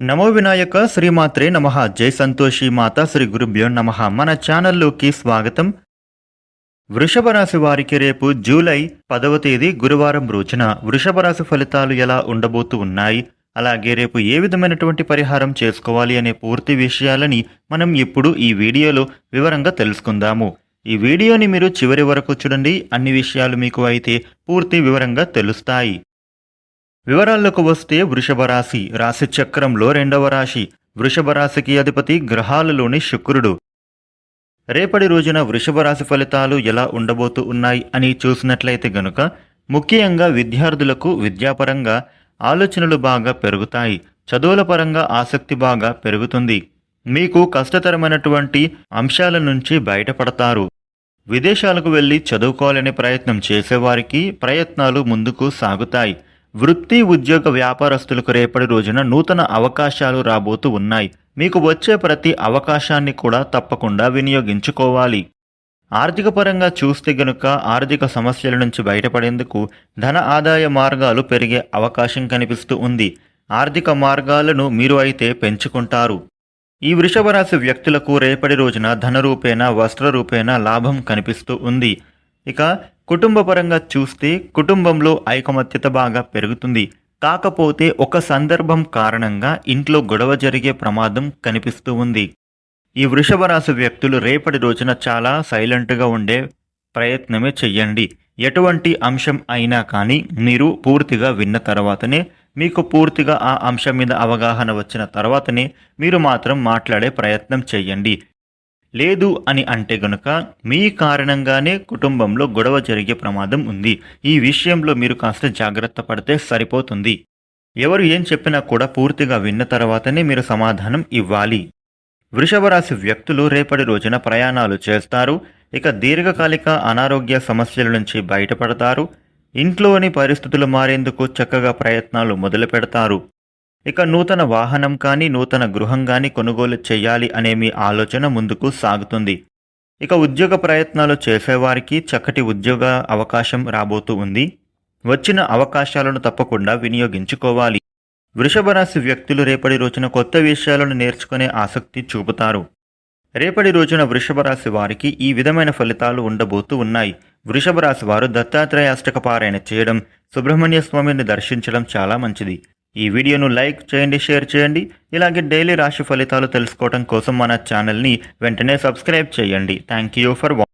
నమో వినాయక శ్రీమాత్రే నమః. జై సంతోషి మాత శ్రీ గురుభ్యో నమః. మన ఛానల్లోకి స్వాగతం. వృషభ రాశి వారికి రేపు జూలై 10వ తేదీ గురువారం రోజున వృషభ రాశి ఫలితాలు ఎలా ఉండబోతూ ఉన్నాయి, అలాగే రేపు ఏ విధమైనటువంటి పరిహారం చేసుకోవాలి అనే పూర్తి విషయాలని మనం ఇప్పుడు ఈ వీడియోలో వివరంగా తెలుసుకుందాము. ఈ వీడియోని మీరు చివరి వరకు చూడండి, అన్ని విషయాలు మీకు అయితే పూర్తి వివరంగా తెలుస్తాయి. వివరాల్లోకి వస్తే వృషభ రాశి రాశి చక్రంలో రెండవ రాశి. వృషభ రాశికి అధిపతి గ్రహాలలోని శుక్రుడు. రేపటి రోజున వృషభ రాశి ఫలితాలు ఎలా ఉండబోతూ ఉన్నాయి అని చూసినట్లయితే గనుక ముఖ్యంగా విద్యార్థులకు విద్యాపరంగా ఆలోచనలు బాగా పెరుగుతాయి. చదువుల పరంగా ఆసక్తి బాగా పెరుగుతుంది. మీకు కష్టతరమైనటువంటి అంశాల నుంచి బయటపడతారు. విదేశాలకు వెళ్ళి చదువుకోవాలనే ప్రయత్నం చేసేవారికి ప్రయత్నాలు ముందుకు సాగుతాయి. వృత్తి ఉద్యోగ వ్యాపారస్తులకు రేపటి రోజున నూతన అవకాశాలు రాబోతూ ఉన్నాయి. మీకు వచ్చే ప్రతి అవకాశాన్ని కూడా తప్పకుండా వినియోగించుకోవాలి. ఆర్థిక పరంగా చూస్తే గనుక ఆర్థిక సమస్యల నుంచి బయటపడేందుకు ధన ఆదాయ మార్గాలు పెరిగే అవకాశం కనిపిస్తూ ఉంది. ఆర్థిక మార్గాలను మీరు అయితే పెంచుకుంటారు. ఈ వృషభ రాశి వ్యక్తులకు రేపటి రోజున ధన రూపేణ వస్త్ర రూపేణ లాభం కనిపిస్తూ ఉంది. ఇక కుటుంబ పరంగా చూస్తే కుటుంబంలో ఐకమత్యత బాగా పెరుగుతుంది. కాకపోతే ఒక సందర్భం కారణంగా ఇంట్లో గొడవ జరిగే ప్రమాదం కనిపిస్తూ ఉంది. ఈ వృషభ రాశి వ్యక్తులు రేపటి రోజున చాలా సైలెంట్గా ఉండే ప్రయత్నమే చెయ్యండి. ఎటువంటి అంశం అయినా కానీ మీరు పూర్తిగా విన్న తర్వాతనే, మీకు పూర్తిగా ఆ అంశం మీద అవగాహన వచ్చిన తర్వాతనే మీరు మాత్రం మాట్లాడే ప్రయత్నం చెయ్యండి. లేదు అని అంటే గనుక మీ కారణంగానే కుటుంబంలో గొడవ జరిగే ప్రమాదం ఉంది. ఈ విషయంలో మీరు కాస్త జాగ్రత్త పడితే సరిపోతుంది. ఎవరు ఏం చెప్పినా కూడా పూర్తిగా విన్న తర్వాతనే మీరు సమాధానం ఇవ్వాలి. వృషభ రాశి వ్యక్తులు రేపటి రోజున ప్రయాణాలు చేస్తారు. ఇక దీర్ఘకాలిక అనారోగ్య సమస్యల నుంచి బయటపడతారు. ఇంట్లోని పరిస్థితులు మారేందుకు చక్కగా ప్రయత్నాలు మొదలు పెడతారు. ఇక నూతన వాహనం కానీ నూతన గృహం కానీ కొనుగోలు చేయాలి అనే మీ ఆలోచన ముందుకు సాగుతుంది. ఇక ఉద్యోగ ప్రయత్నాలు చేసేవారికి చక్కటి ఉద్యోగ అవకాశం రాబోతూ ఉంది. వచ్చిన అవకాశాలను తప్పకుండా వినియోగించుకోవాలి. వృషభ రాశి వ్యక్తులు రేపటి రోజున కొత్త విషయాలను నేర్చుకునే ఆసక్తి చూపుతారు. రేపటి రోజున వృషభ రాశి వారికి ఈ విధమైన ఫలితాలు ఉండబోతూ ఉన్నాయి. వృషభ రాశి వారు దత్తాత్రేయ అష్టక పారాయణ చేయడం, సుబ్రహ్మణ్య స్వామిని దర్శించడం చాలా మంచిది. ఈ వీడియోను లైక్ చేయండి, షేర్ చేయండి. ఇలాగే డైలీ రాశి ఫలితాలు తెలుసుకోవడం కోసం మన ఛానల్ని వెంటనే సబ్స్క్రైబ్ చేయండి. Thank you for watching.